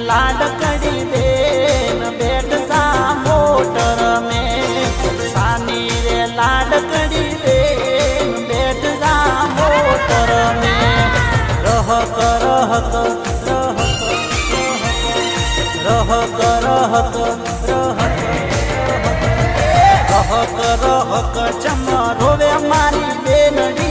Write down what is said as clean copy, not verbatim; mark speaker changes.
Speaker 1: लाडकड़ी Ben बैठ जा motor में, सानी रे लाडकड़ी बेन बैठ जा मोटर में। रहक रहक रहक रहक रहक रहक चम रोवे मारी बेनडी